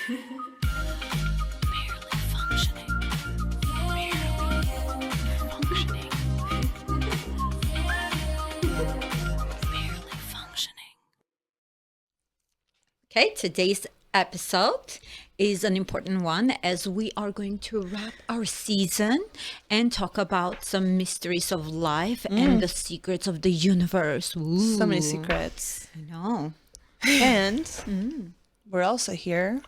Barely functioning. Barely functioning. Barely functioning. Okay, today's episode is an important one as we are going to wrap our season and talk about some mysteries of life and the secrets of the universe. So many Ooh, secrets. I know. And we're also here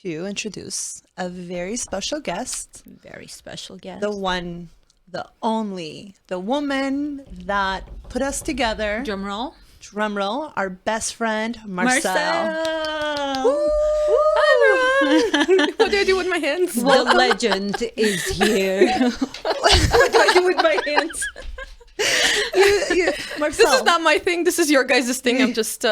to introduce a very special guest, Very special guest. the one, the only, the woman that put us together. Drum roll. Drum roll, our best friend, Marsel. What do I do with my hands? The legend is here. What do I do with my hands? Marcel. This is not my thing. This is your guys' thing. I'm just.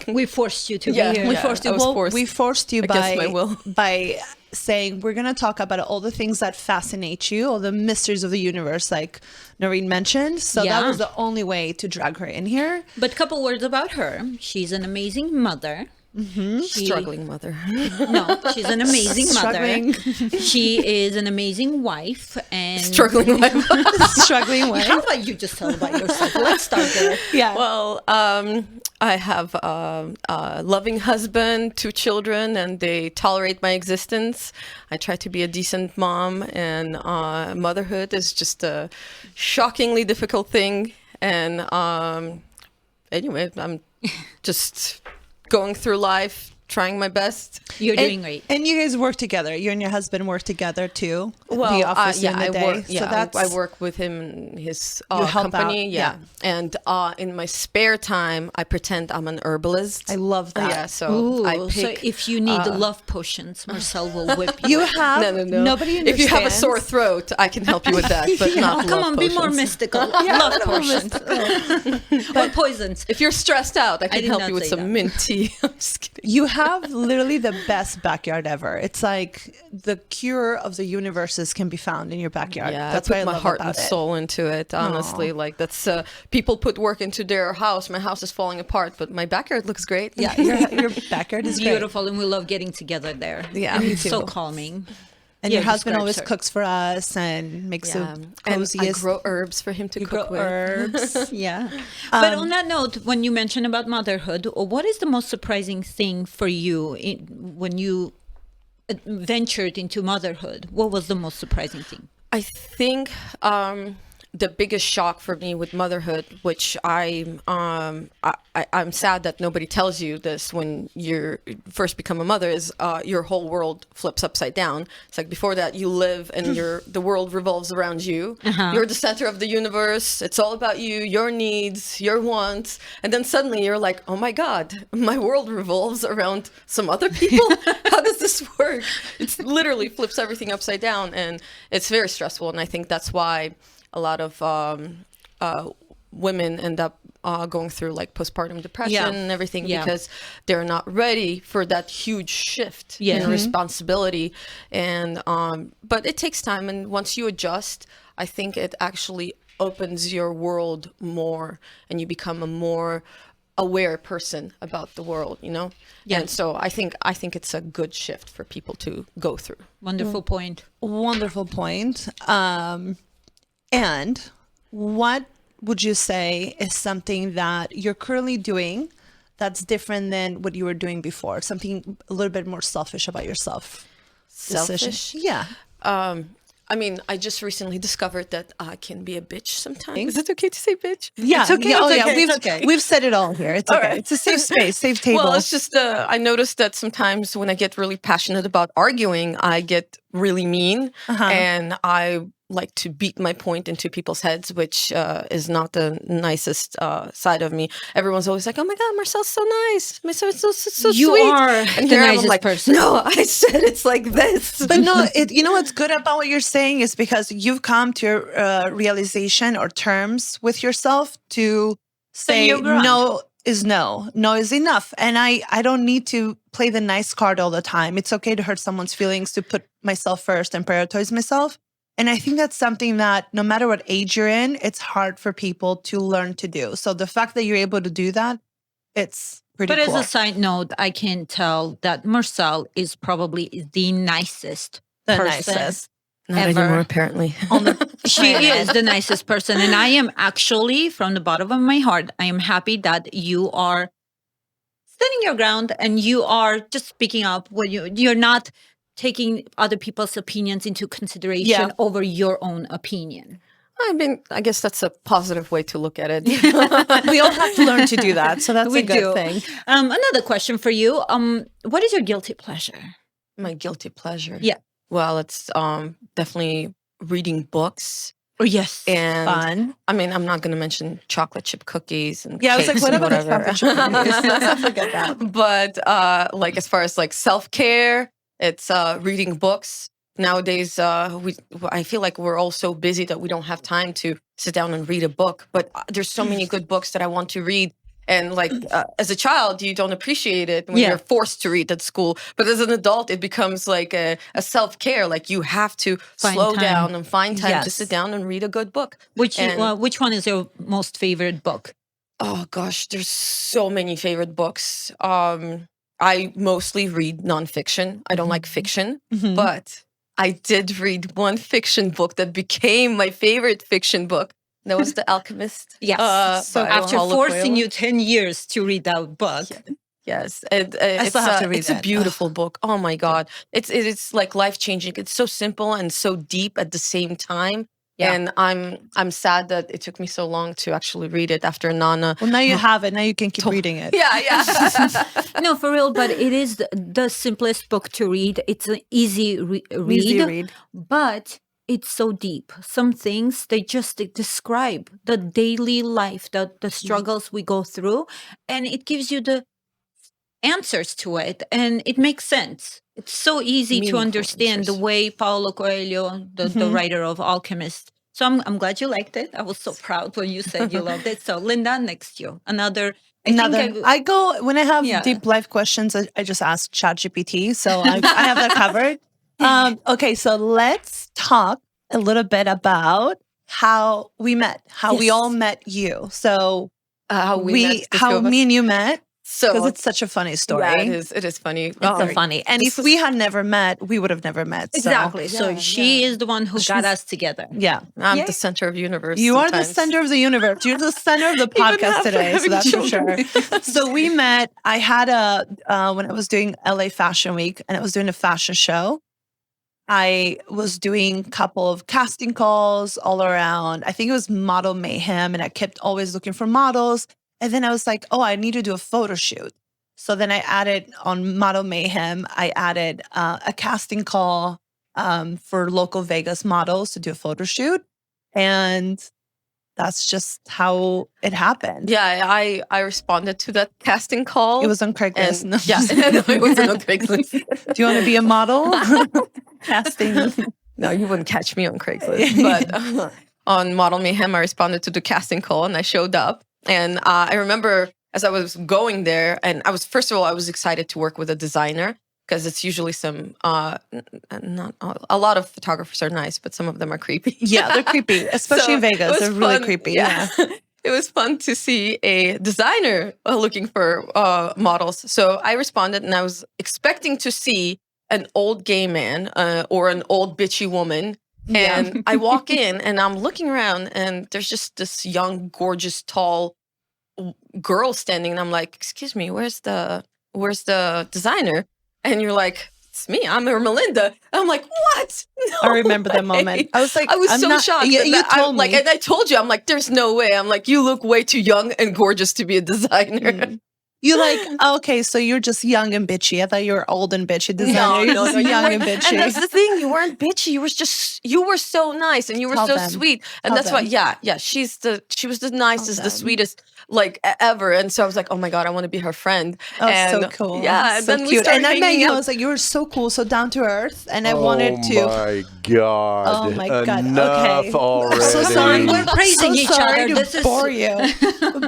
We forced you to Yeah, be here. We yeah. forced you. I was Well, forced we forced you against my will. by saying we're gonna talk about all the things that fascinate you, all the mysteries of the universe, like Narine mentioned. So Yeah. that was the only way to drag her in here. But a couple words about her. She's an amazing mother. She- struggling mother. No, she's an amazing Struggling. mother. She is an amazing wife and Struggling life. Struggling with. How about you just tell about yourself? Let's start there. Yeah. Well, I have a loving husband, 2 children, and they tolerate my existence. I try to be a decent mom, and motherhood is just a shockingly difficult thing. And anyway, I'm just going through life, trying my best. You're doing great. And you guys work together. You and your husband work together too. at Well, the office yeah, in the I day. work. Yeah, so that's I work with him in his You help company. out, Yeah. And in my spare time, I pretend I'm an herbalist. I love that. Yeah, so Ooh, I so pick. if you need love potions, Marcel will whip you. You have no. nobody understands. If you have a sore throat, I can help you with that, but not Oh, come love on, be more potions. mystical. Love potions. Or poisons. If you're stressed out, I can did help not you with say some that. mint tea. I'm just kidding. You have literally the best backyard ever. It's like the cure of the universes can be found in your backyard. Yeah, That's I what I put my love heart about and it. soul into it. Honestly, like that's people put work into their house. My house is falling apart, but my backyard looks great. Yeah, your backyard is great. Beautiful, and we love getting together there. Yeah, and me it's so too. calming. And Yeah, your husband describe, always sir. cooks for us and makes Yeah. the And I coziest. grow herbs for him to You grow cook with. herbs. Yeah. But on that note, when you mentioned about motherhood, what is the most surprising thing for you when you ventured into motherhood? What was the most surprising thing? I think the biggest shock for me with motherhood, which I'm sad that nobody tells you this when you first become a mother, is your whole world flips upside down. It's like before that you live and the world revolves around you. You're the center of the universe. It's all about you, your needs, your wants, and then suddenly you're like, oh my God, my world revolves around some other people. How does this work? It's literally flips everything upside down, and it's very stressful. And I think that's why a lot of women end up going through like postpartum depression Yeah. and everything Yeah. because they're not ready for that huge shift Yeah. in responsibility. And but it takes time, and once you adjust, I think it actually opens your world more, and you become a more aware person about the world, you know. Yeah. And so I think it's a good shift for people to go through. Wonderful point. Wonderful point. And what would you say is something that you're currently doing that's different than what you were doing before? Something a little bit more selfish about yourself? Selfish? Decision? Yeah. I mean, I just recently discovered that I can be a bitch sometimes. Is it okay to say bitch? Yeah. It's okay, Yeah, it's yeah. okay, We've, it's okay. we've said it all here. It's okay. right. It's a safe space, safe table. Well, it's just I noticed that sometimes when I get really passionate about arguing, I get really mean, and I like to beat my point into people's heads, which is not the nicest side of me. Everyone's always like, "Oh my God, Marcel's so nice. Marcel's so You sweet." are and the here I'm nicest like, person. "No, I said it's like this." But no, you know what's good about what you're saying is because you've come to your realization or terms with yourself to say your ground. no is no. No is enough. And I don't need to play the nice card all the time. It's okay to hurt someone's feelings, to put myself first and prioritize myself. And I think that's something that no matter what age you're in, it's hard for people to learn to do. So the fact that you're able to do that, it's pretty But cool. as a side note, I can tell that Marsel is probably the nicest The person nicest. Not ever. anymore, apparently. On the She planet. is the nicest person. And I am actually, from the bottom of my heart, I am happy that you are standing your ground and you are just speaking up when you're not taking other people's opinions into consideration Yeah. over your own opinion. I mean, I guess that's a positive way to look at it. We all have to learn to do that. So that's We a good do. thing. Another question for you. What is your guilty pleasure? My guilty pleasure. Yeah. Well, it's definitely reading books. Oh, yes. And Fun. I mean, I'm not going to mention chocolate chip cookies and Yeah, I was like, cakes what and about the whatever. chocolate chip cookies? Let's not forget that. But like as far as like self-care, it's reading books. Nowadays, I feel like we're all so busy that we don't have time to sit down and read a book. But there's so many good books that I want to read. And like as a child, you don't appreciate it when Yeah. you're forced to read at school. But as an adult, it becomes like a self-care. Like you have to Find slow time. down and find time to Yes. sit down and read a good book. Which And- which one is your most favorite book? Oh gosh, there's so many favorite books. I mostly read nonfiction. I don't like fiction, Mhm. but I did read one fiction book that became my favorite fiction book. That was The Alchemist. Yes. so by After Paulo forcing Coelho. you 10 years to read that book. Yes, and I still have to read it's a it. beautiful book. Oh my god, it's like life changing. It's so simple and so deep at the same time. Yeah. And I'm sad that it took me so long to actually read it after Nana. Well, now you have it. Now you can keep reading it. Yeah. No, for real, but it is the simplest book to read. It's an easy read, Easy read. but it's so deep. Some things they just describe the daily life, the struggles we go through, and it gives you the answers to it, and it makes sense. It's so easy to Meaningful understand the answers. way Paulo Coelho, the writer of Alchemist. So I'm glad you liked it. I was so proud when you said you loved it. So Linda, next you. I go when I have Yeah. deep life questions. I just ask ChatGPT, so I have that covered. Okay, so let's talk a little bit about how we met, how we Yes. all met you. So How we met, the two how of us. me and you met, So because it's such a funny story. yeah, it is funny. It's so funny. And if we had never met, we would have never met. So, Exactly. So she is the one who got us together. yeah. I'm Yay. the center of the universe. You are the sometimes. center of the universe. You're the center of the podcast after today. So having that's for sure. children. So we met. I had when I was doing LA Fashion Week and I was doing a fashion show. I was doing a couple of casting calls all around. I think it was Model Mayhem, and I kept always looking for models. And then I was like, oh, I need to do a photo shoot. So then I added on Model Mayhem, I added a casting call for local Vegas models to do a photo shoot. And that's just how it happened. Yeah, I responded to that casting call. It was on Craigslist. and No. yeah, no, it wasn't on Craigslist. Do you want to be a model? Casting. No, you wouldn't catch me on Craigslist. But on Model Mayhem, I responded to the casting call and I showed up. And I remember as I was going there, and I was, first of all, I was excited to work with a designer because it's usually some, not a lot of photographers are nice, but some of them are creepy. Yeah, they're creepy, especially So in Vegas. it was They're really fun. creepy. Yeah. It was fun to see a designer looking for models. So I responded and I was expecting to see an old gay man or an old bitchy woman. And I walk in and I'm looking around and there's just this young, gorgeous, tall girl standing. And I'm like, excuse me, where's the designer? And you're like, it's me, I'm Ermelinda. And I'm like, what? No I remember that way. moment. I was like, I was I'm so not- shocked. Yeah, that you I, told like, me. and I told you, I'm like, there's no way. I'm like, you look way too young and gorgeous to be a designer. You're like, okay, so you're just young and bitchy. I thought you were old and bitchy designer. You're just young and bitchy. And that's the thing, you weren't bitchy. You were so nice and you were Tell so them. sweet. And Tell that's why, them. yeah. She was the nicest, the them. sweetest, like ever. And so I was like, oh my God, I want to be her friend. Oh, and, so cool. Yeah. And so then we cute. started And I met hanging you. I out. was like, you were so cool, so down to earth. And I wanted to. Oh my God. Oh my God. Enough Okay. already. So sorry. We're praising so each sorry other. to This is- bore you.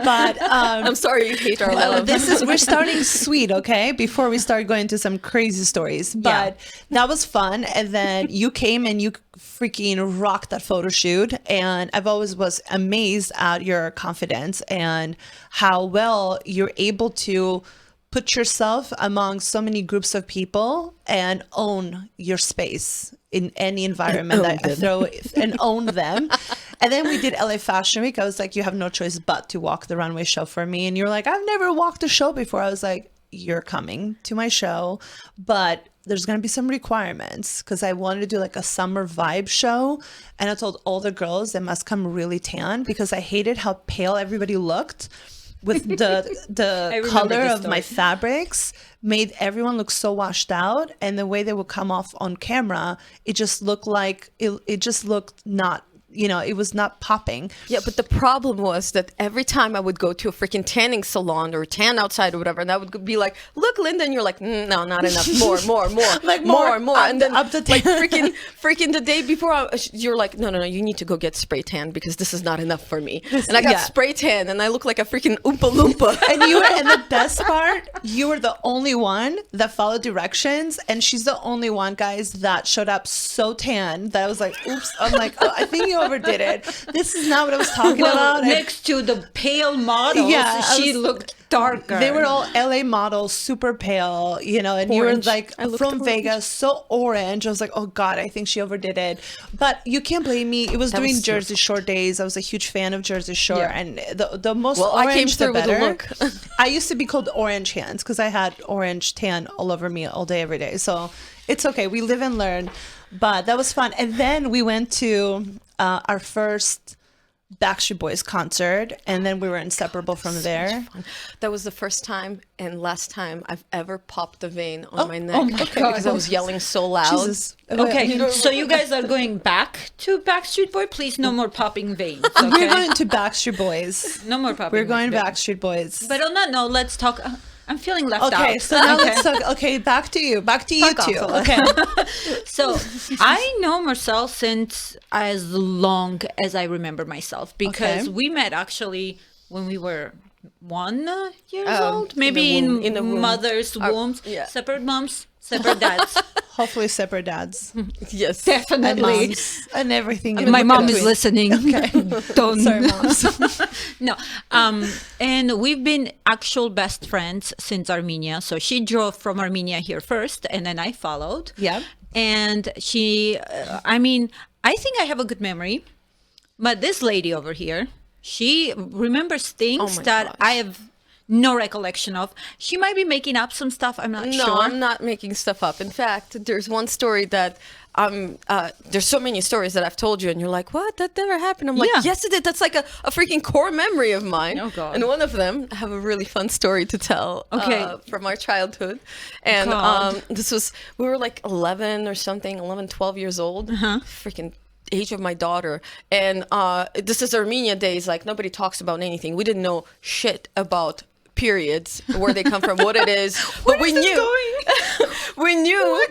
But I'm sorry you hate our love. we're starting sweet, okay? Before we start going into some crazy stories. But that was fun. And then you came and you freaking rocked that photo shoot. And I've always was amazed at your confidence and how well you're able to put yourself among so many groups of people and own your space in any environment that I throw and own them. And then we did LA Fashion Week. I was like, you have no choice but to walk the runway show for me. And you're like, I've never walked a show before. I was like, you're coming to my show, but there's going to be some requirements because I wanted to do like a summer vibe show. And I told all the girls they must come really tan because I hated how pale everybody looked with the color of my fabrics made everyone look so washed out. And the way they would come off on camera, it just looked like it just looked not, it was not popping. Yeah, but the problem was that every time I would go to a freaking tanning salon or tan outside or whatever, and I would be like, look, Linda, and you're like, no, not enough, more, like more. Up, and then up the like freaking the day before, you're like, no, you need to go get spray tan because this is not enough for me. And I got spray tan and I look like a freaking Oompa Loompa. And the best part, you were the only one that followed directions, and she's the only one, guys, that showed up so tan that I was like, oops. I'm like, oh, I think you overdid it. This is not what I was talking about. Next to the pale models, she looked darker. They were all LA models, super pale, and Orange. you were like from orange. Vegas, so orange. I was like, oh God, I think she overdid it. But you can't blame me. It was during Jersey Shore days. I was a huge fan of Jersey Shore, and the most orange, I came through the better. with a look. I used to be called Orange Hands because I had orange tan all over me all day, every day. So it's okay. We live and learn. But that was fun. And then we went to our first Backstreet Boys concert, and then we were inseparable from there. That was the first time and last time I've ever popped a vein on my neck my God. because I was yelling so loud. Jesus. Okay, so you guys are going back to Backstreet Boy? Please, no more popping veins. Okay? We're going to Backstreet Boys. No more popping. We're going veins. Backstreet Boys. But on that note, let's talk. I'm feeling left out. Okay, so now let's talk. Okay, back to you. Back to you Fuck two. off. Okay. So I know Marsel since as long as I remember myself because we met actually when we were 1 year old, maybe in the womb. mother's wombs, yeah. separate moms, separate dads. Hopefully separate dads. Yes. And Definitely. moms. And everything. in My mom is between. listening. Okay. Don't. Sorry, moms. No. And we've been actual best friends since Armenia. So she drove from Armenia here first, and then I followed. Yeah. And she, I think I have a good memory, but this lady over here, she remembers things my that gosh. I have no recollection of. She might be making up some stuff. I'm not No, sure. I'm not making stuff up. In fact, there's one story that there's so many stories that I've told you and you're like, what? That never happened. I'm like, Yeah. yes, it did. That's like a freaking core memory of mine. Oh, God. And one of them, I have a really fun story to tell from our childhood. And God. we were like 11 or something, 11, 12 years old. Freaking age of my daughter. And this is Armenia days. Like nobody talks about anything. We didn't know shit about periods, where they come from, what it is, but we knew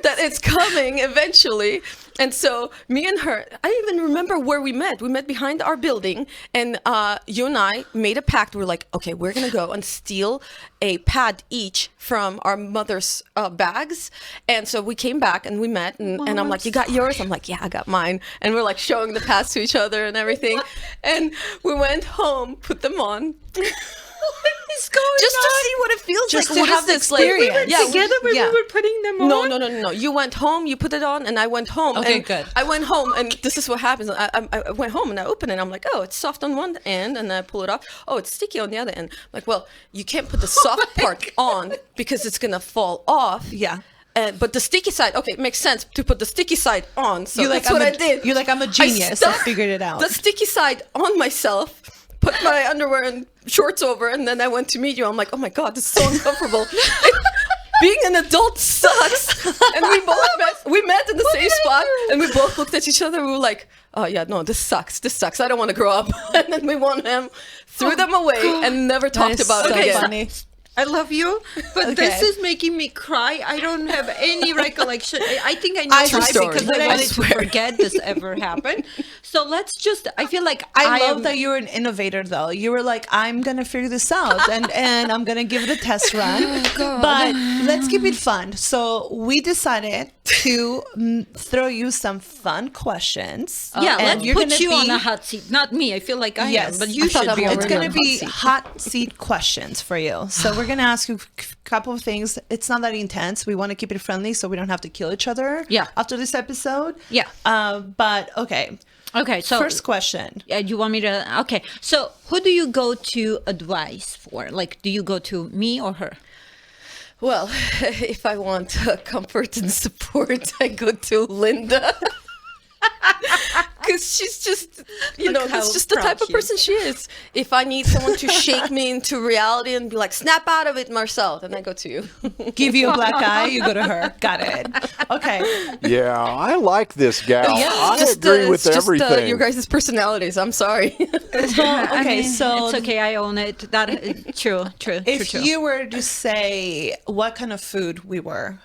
that it's coming eventually. And so me and her, I even remember where we met. We met behind our building, and you and I made a pact. We're like, okay, we're gonna go and steal a pad each from our mother's bags. And so we came back and we met, and I'm like, you got yours? I'm like, yeah, I got mine. And we're like showing the pads to each other and everything. And we went home, put them on. Just to see what it feels Just like. to What have is the this like? experience. Together when we were putting them on? No. You went home, you put it on, and I went home. Okay, and good. I went home, and this is what happens. I went home and I open it, and I'm like, oh, it's soft on one end, and I pull it off. Oh, it's sticky on the other end. I'm like, well, you can't put the soft part on because it's gonna fall off. Yeah. But the sticky side, okay, it makes sense to put the sticky side on. So You're like, that's what I did. You're like, I'm a genius. I stuck figured it out. The sticky side on myself, put my underwear and shorts over, and then I went to meet you. I'm like, oh my God, this is so uncomfortable. Being an adult sucks. And we met in the same spot, and we both looked at each other. And we were like, oh yeah, no, this sucks. I don't want to grow up. And then we won him, threw them away, and never talked is about so it again. funny. I love you, but Okay. this is making me cry. I don't have any recollection. I think I know I why swear. because But I I wanted to swear. forget this ever happened. So let's just. I feel like I love am- that you're an innovator, though. You were like, I'm gonna figure this out, and I'm gonna give it a test run. But let's keep it fun. So we decided to throw you some fun questions. Yeah, and let's you're put gonna you on be- a hot seat. Not me. I feel like I Yes, am, but you I thought should be. I'm It's already going on to hot be seat. hot seat questions for you. So we're going to ask you a couple of things. It's not that intense. We want to keep it friendly so we don't have to kill each other Yeah. after this episode. Yeah. But okay. Okay, so First question. you want me to? Okay, so who do you go to advice for? Like, do you go to me or her? Well, if I want comfort and support, I go to Linda. Because she's just, Look how that's just the proud type of she is. person she is. If I need someone to shake me into reality and be like, snap out of it, Marsel, then I go to you. Give you a black eye, you go to her. Got it. Okay. Yeah, I like this gal. I Just, agree with it's just, everything. your guys' personalities. I'm sorry. I Okay, mean, so it's okay. I own it. That true. if you were to say what kind of food we were,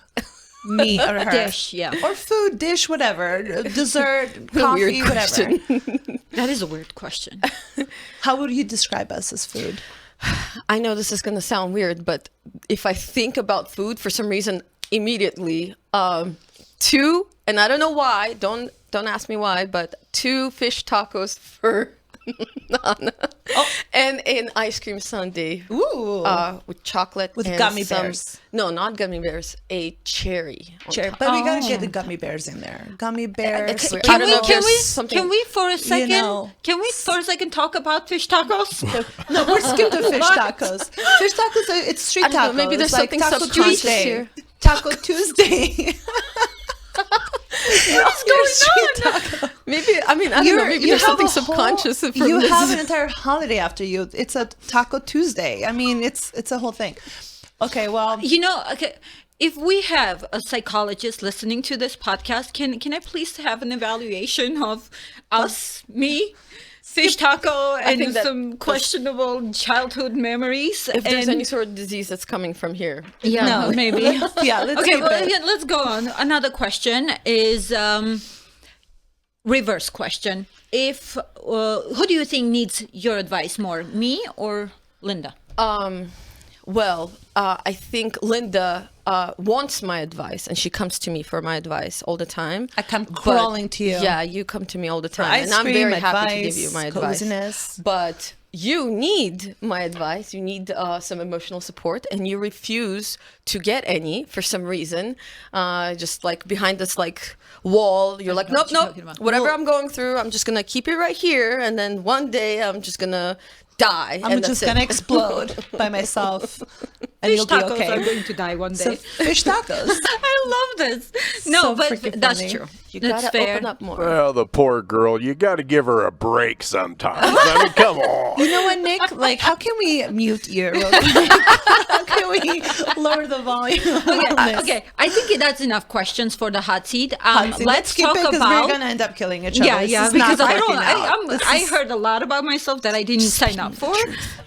me or her. Dish, yeah. Or food, dish, whatever. Dessert, coffee, Weird whatever. question. That is a weird question. How would you describe us as food? I know this is going to sound weird, but if I think about food, for some reason, immediately, two, and I don't know why, don't ask me why, but 2 fish tacos for Nana. And an ice cream sundae. Ooh. With chocolate With and gummy some- bears. No, not gummy bears. A cherry. on Sure, top. but we gotta get the gummy bears in there. Gummy bears. it's weird. I Can don't we, know if can there's we, something- can we for a second, know. can we for a second talk about fish tacos? No, we're skipped to fish tacos. Fish tacos, it's street I don't tacos. know, maybe there's like something Taco subconscious Tuesday. here. Taco Tuesday. What's going on? Maybe, I mean, I don't know, maybe you there's have something a whole- subconscious from You this. have an entire holiday after you. It's a Taco Tuesday. I mean, it's a whole thing. Okay, well, You know, okay, if we have a psychologist listening to this podcast, can I please have an evaluation of us, me, fish taco, think and that some questionable childhood memories? if there's and- any sort of disease that's coming from here. yeah, no, maybe. yeah, let's Okay, keep well, it. yeah, let's go on. Another question is reverse question. If who do you think needs your advice more, me or Linda? Well, I think Linda wants my advice, and she comes to me for my advice all the time. I come But- crawling to you. Yeah, you come to me all the time, ice and I'm cream, very happy to give advice, you my advice. coziness. But you need my advice. You need some emotional support, and you refuse to get any for some reason. Just like behind this like wall, you're like, know nope, what you're nope. talking about. Whatever I'm going through, I'm just gonna keep it right here, and then one day I'm just gonna die. I'm and just that's gonna it. explode by myself, and Fish you'll be tacos okay. are going to die one day. So fish tacos. I love this. No, So but freaking that's funny. true. You That's gotta fair. open up more. Well, the poor girl, you got to give her a break sometimes. I mean, come on. You know what, Nick? Like, how can we mute you real quick? How can we lower the volume? on this? Okay, I think that's enough questions for the hot seat. Hot seat. Let's keep talk it because about. we're gonna end up killing each other. Yeah, This yeah, is not because I don't. working out. I heard a lot about myself that I didn't sign up for.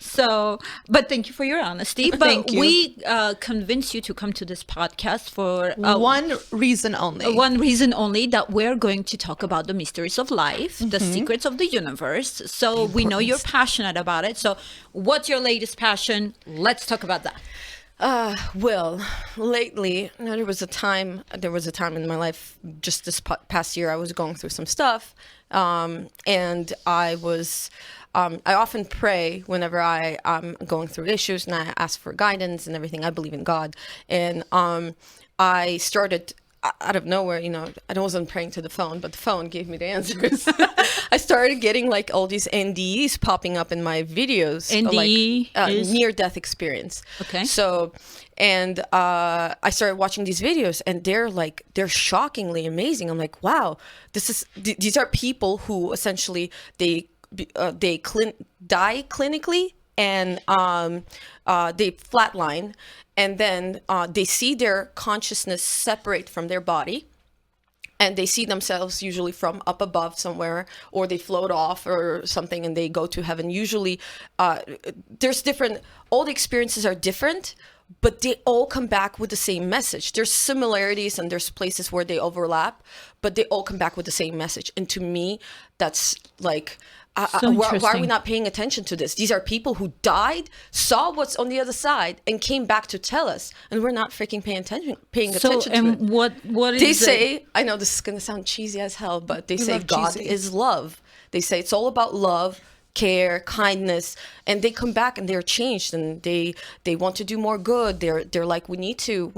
So, but thank you for your honesty. But Thank you. we convinced you to come to this podcast for One reason only. one reason only, that we're going to talk about the mysteries of life, the secrets of the universe. So we know you're passionate about it. So what's your latest passion? Let's talk about that. Well, lately, there was a time in my life, just this past year, I was going through some stuff, and I often pray whenever I'm going through issues, and I ask for guidance and everything. I believe in God, and I started out of nowhere, I wasn't praying to the phone, but the phone gave me the answers. I started getting like all these NDEs popping up in my videos. NDE is? Near-death experience. Okay. So, and I started watching these videos, and they're shockingly amazing. I'm like, wow, these are people who essentially die clinically, and they flatline, and then they see their consciousness separate from their body, and they see themselves usually from up above somewhere, or they float off or something, and they go to heaven. Usually there's all the experiences are different, but they all come back with the same message. There's similarities and there's places where they overlap, but they all come back with the same message. And to me, that's like, So why are we interesting. not paying attention to this? These are people who died, saw what's on the other side, and came back to tell us, and we're not freaking paying attention So, to it. and what is They the- say, I know this is going to sound cheesy as hell, but they say love God cheesy. is love. They say it's all about love, care, kindness, and they come back and they're changed, and they want to do more good. They're like, we need to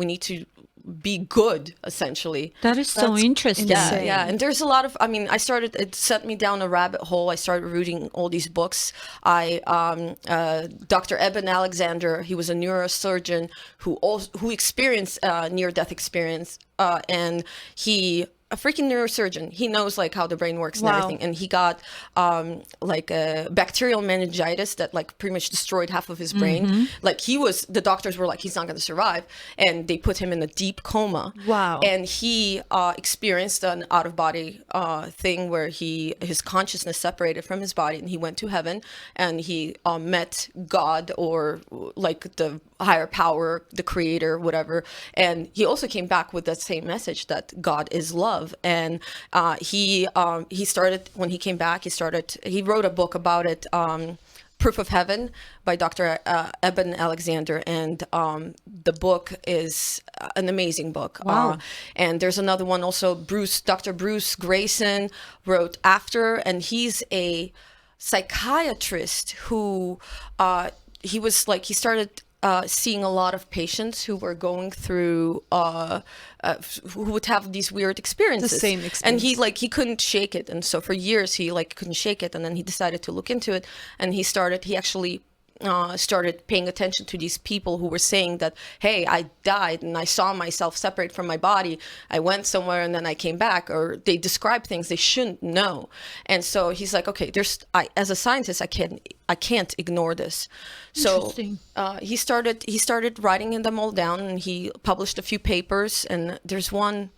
be good, essentially. That is so That's interesting. insane. Yeah, and there's a lot of. I mean, it sent me down a rabbit hole. I started reading all these books. Dr. Eben Alexander, he was a neurosurgeon who experienced near-death experience, and a freaking neurosurgeon. He knows like how the brain works and Wow. everything. And he got like a bacterial meningitis that like pretty much destroyed half of his brain. Like the doctors were like, he's not going to survive. And they put him in a deep coma. Wow. And he experienced an out of body thing where his consciousness separated from his body and he went to heaven and he met God or like the higher power, the creator, whatever. And he also came back with that same message that God is love. And he started, when he came back, he wrote a book about it, Proof of Heaven by Dr. Eben Alexander. And the book is an amazing book. Wow. And there's another one also, Dr. Bruce Grayson wrote After, and he's a psychiatrist who he started seeing a lot of patients who were going through who would have these weird experiences. The same And experience. he couldn't shake it. And so for years he couldn't shake it. And then he decided to look into it. And he actually started paying attention to these people who were saying that, hey, I died and I saw myself separate from my body. I went somewhere and then I came back, or they describe things they shouldn't know. And so he's like, okay, as a scientist, I can't ignore this. So Interesting. he started writing them all down, and he published a few papers. And there's one,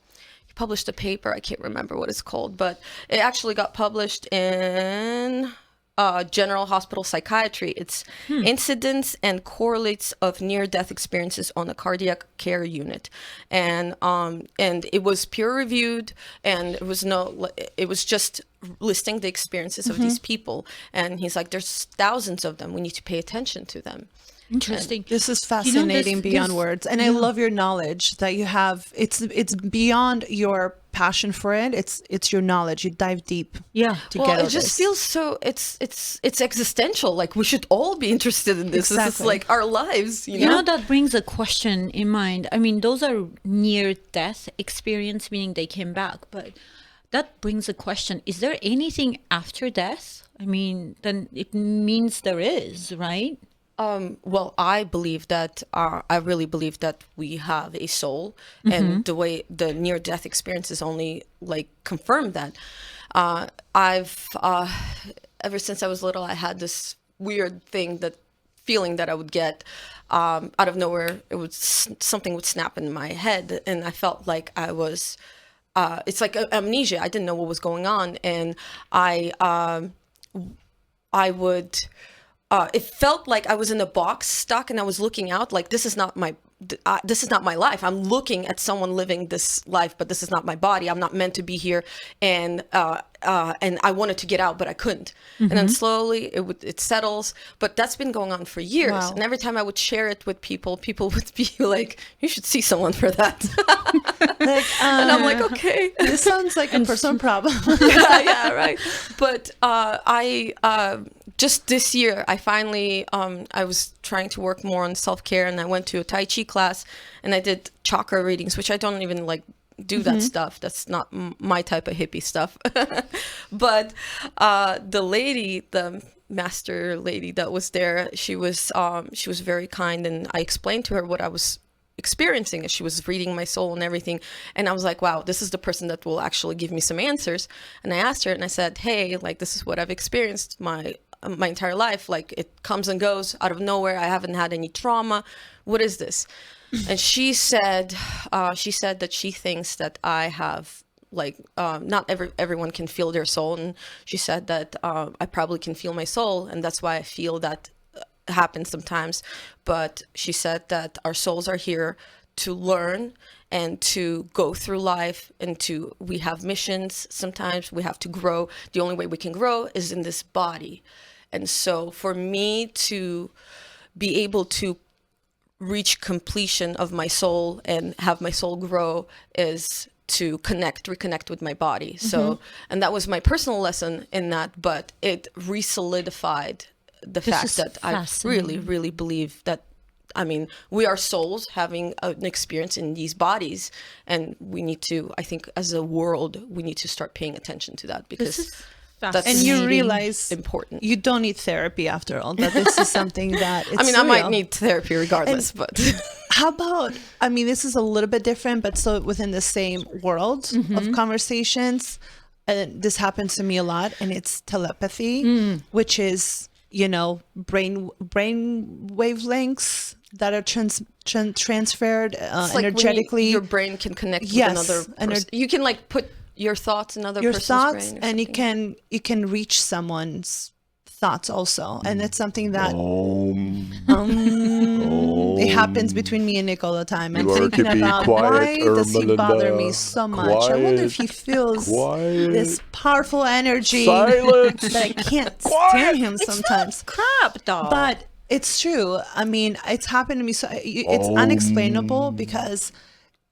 he published a paper, I can't remember what it's called, but it actually got published in General Hospital Psychiatry. It's incidents and correlates of near-death experiences on a cardiac care unit, and it was peer-reviewed, and it was just listing the experiences of these people. And he's like, there's thousands of them. We need to pay attention to them. Interesting. This is You know, fascinating beyond this- words. And I love your knowledge that you have. It's beyond your passion for it. It's your knowledge. You dive deep. Yeah. To Well, get all it just this. feels so. It's existential. Like, we should all be interested in this. This is Exactly. like our lives. You know, that brings a question in mind. I mean, those are near-death experience, meaning they came back. But that brings a question. Is there anything after death? I mean, then it means there is, right? Well, I believe that I really believe that we have a soul, and the way the near-death experiences only like confirm that. I've ever since I was little, I had this weird feeling that I would get out of nowhere. Something would snap in my head, and I felt like I was. It's like amnesia. I didn't know what was going on, and I would. It felt like I was in a box stuck, and I was looking out like, this is not my life. I'm looking at someone living this life, but this is not my body. I'm not meant to be here. And I wanted to get out, but I couldn't. And then slowly it settles. But that's been going on for years. Wow. And every time I would share it with people would be like, you should see someone for that. Like, And I'm like, okay. this sounds like a personal problem. Yeah, right. But I just this year, I finally I was trying to work more on self-care, and I went to a Tai Chi class, and I did chakra readings, which I don't even like do that stuff. That's not my type of hippie stuff. But the master lady that was there, she was very kind, and I explained to her what I was experiencing, and she was reading my soul and everything. And I was like, wow, this is the person that will actually give me some answers. And I asked her, and I said, hey, like, this is what I've experienced my entire life. Like, it comes and goes out of nowhere. I haven't had any trauma. What is this? And she said that she thinks that I have like not everyone can feel their soul, and she said that I probably can feel my soul, and that's why I feel that happens sometimes. But she said that our souls are here to learn and to go through life, and we have missions. Sometimes we have to grow. The only way we can grow is in this body. And so for me to be able to reach completion of my soul and have my soul grow is to reconnect with my body. So, and that was my personal lesson in that, but it re-solidified the fact that I really, really believe that, I mean, we are souls having an experience in these bodies, and we need to, I think as a world, we need to start paying attention to that, because that's And you realize important. you don't need therapy after all, that this is something that it's I mean, I might real. need therapy regardless, but How about, I mean, this is a little bit different, but still within the same world of conversations. And this happens to me a lot, and it's telepathy, which is, you know, brain wavelengths that are transferred it's like energetically. when your brain can connect Yes, with another person. You can like put your thoughts in another your person's thoughts, brain or and something. you can reach someone's thoughts also, and it's something that it happens between me and Nick all the time. I'm You are thinking to be about quiet, why does he bother me Ermelinda. so much. I wonder if he feels Quiet. this powerful energy Silence. that I can't Quiet. stand him sometimes. Crap, dog. But it's true. I mean, it's happened to me. So it's unexplainable, because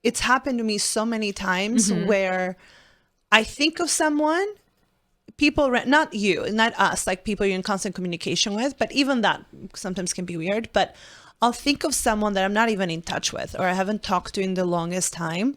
it's happened to me so many times where I think of someone, people, not you, not us, like people you're in constant communication with, but even that sometimes can be weird. But I'll think of someone that I'm not even in touch with, or I haven't talked to in the longest time,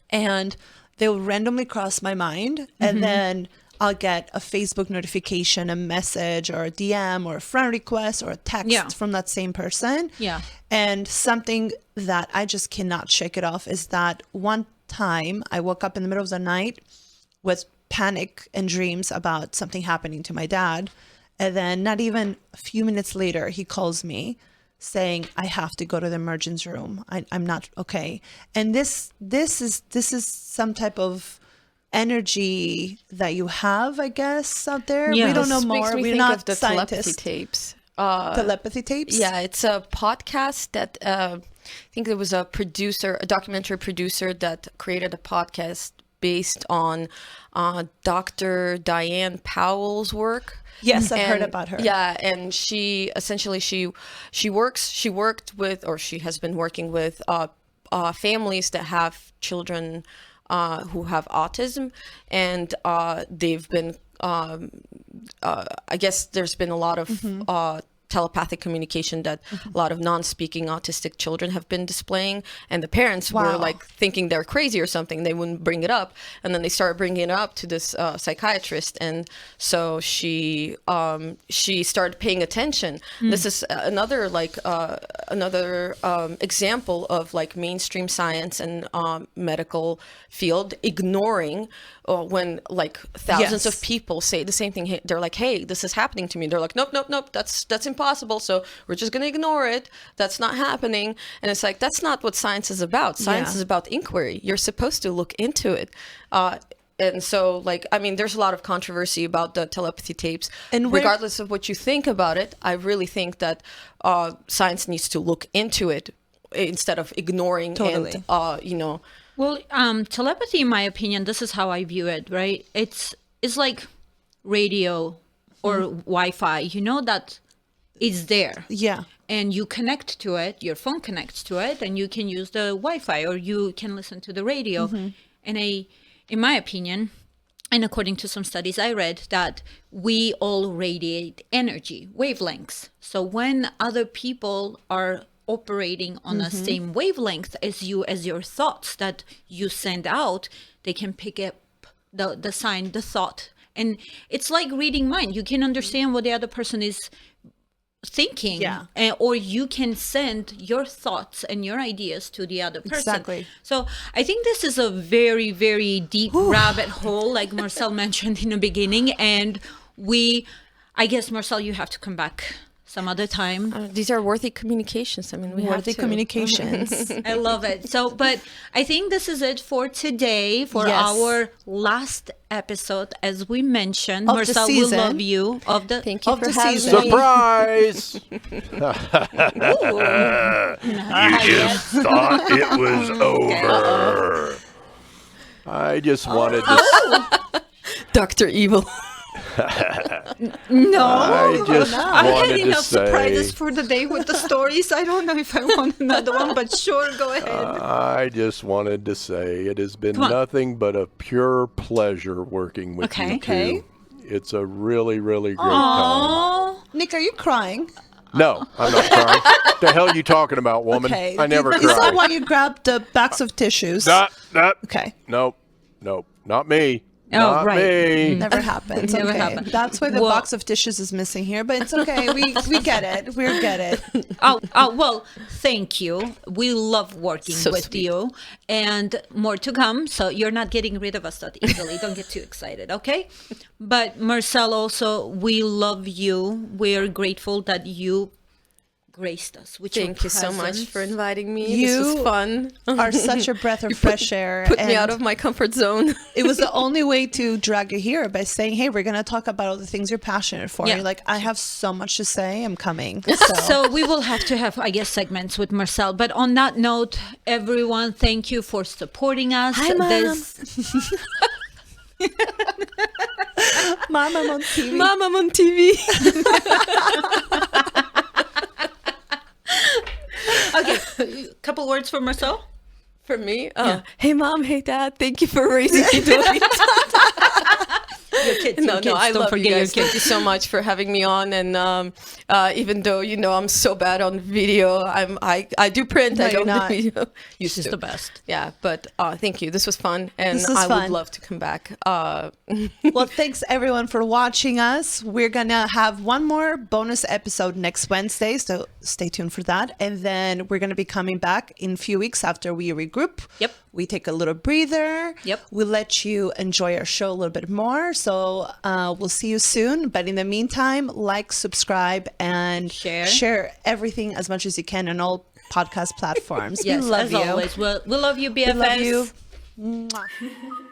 and they'll randomly cross my mind, and then I'll get a Facebook notification, a message, or a DM, or a friend request, or a text from that same person. Yeah. And something that I just cannot shake it off is that one time I woke up in the middle of the night with panic and dreams about something happening to my dad. And then not even a few minutes later, he calls me saying, I have to go to the emergency room. I'm not okay. And this is some type of energy that you have, I guess, out there. Yeah. We don't know This makes more. me We're think not of the telepathy scientists. tapes. Telepathy tapes? Yeah, it's a podcast that I think there was a documentary producer that created a podcast based on Dr. Diane Powell's work. Yes, I've heard And- about her. Yeah, and she essentially she worked with, or she has been working with families that have children who have autism, and they've been I guess there's been a lot of telepathic communication that a lot of non-speaking autistic children have been displaying, and the parents were Wow. like thinking they're crazy or something. They wouldn't bring it up, and then they started bringing it up to this psychiatrist, and so she started paying attention. This is another example of like mainstream science and medical field ignoring when like thousands Yes. of people say the same thing. Hey, they're like, hey, this is happening to me. They're like, nope, that's impossible, so we're just gonna ignore it. That's not happening. And it's like, that's not what science is about. Science Yeah. is about inquiry. You're supposed to look into it. And so, like, I mean, there's a lot of controversy about the telepathy tapes. And where- regardless of what you think about it, I really think that science needs to look into it instead of ignoring Totally. and Well, telepathy, in my opinion, this is how I view it, right? It's like radio or Wi-Fi, you know, that it's there. Yeah. And you connect to it, your phone connects to it, and you can use the Wi-Fi or you can listen to the radio. And in my opinion, and according to some studies I read, that we all radiate energy, wavelengths. So when other people are operating on the same wavelength as you, as your thoughts that you send out, they can pick up the sign, the thought. And it's like reading mind. You can understand what the other person is thinking, Yeah. or you can send your thoughts and your ideas to the other person. Exactly. So I think this is a very, very deep rabbit hole, like Marcel mentioned in the beginning. And I guess, Marcel, you have to come back some other time. These are worthy communications. I mean, we have Worthy to. communications. I love it. So, but I think this is it for today, for Yes. our last episode. As we mentioned, Of the Marsel, we season. love you. Thank you Of for the having season. me. Surprise! You just thought it was over. I just wanted to. Dr. Evil. No, I just I had wanted to enough surprises say. for the day with the stories. I don't know if I want another one, but sure, go ahead. I just wanted to say it has been Come on. nothing but a pure pleasure working with Okay. you Okay. two. It's a really, really great time. Oh, Nick, are you crying? No, I'm not crying. The hell are you talking about, woman? Okay. I never Is that cry. why you grabbed the backs of tissues? Okay. Nope. Not me. Oh, Not right. me. Never happens. Never Okay. happened. That's why the Well- box of tissues is missing here, but it's okay. We get it. We get it. well, thank you. We love working So with sweet. you, and more to come. So you're not getting rid of us that easily. Don't get too excited, okay? But Marcel, also, we love you. We're grateful that you graced us with Thank you your so much presence. for inviting me. You This was fun. Are such a breath of fresh air. Put me and out of my comfort zone. it was the only way to drag you here by saying, hey, we're going to talk about all the things you're passionate for. Yeah. You're like, I have so much to say. I'm coming. So we will have to have, I guess, segments with Marcel. But on that note, everyone, thank you for supporting us. Hi, Mom. This- Mom, I'm on TV. Mom, I'm on TV. Okay, a couple words for Marcel. For me, hey mom, hey dad, thank you for raising me to be. Your kids, No, I don't love forget you your guys. kids. Thank you so much for having me on. And even though I'm so bad on video, I do print. No, I you're don't not. do video. She's Used to. the best. Yeah, but thank you. This was fun, and This was I fun. would love to come back. Well, thanks everyone for watching us. We're going to have one more bonus episode next Wednesday, so stay tuned for that. And then we're going to be coming back in a few weeks after we regroup. Yep. We take a little breather. Yep. We let you enjoy our show a little bit more. So we'll see you soon. But in the meantime, like, subscribe, and share everything as much as you can on all podcast platforms. Yes, we love as you. always. We love you, BFFs. We love you. Mwah.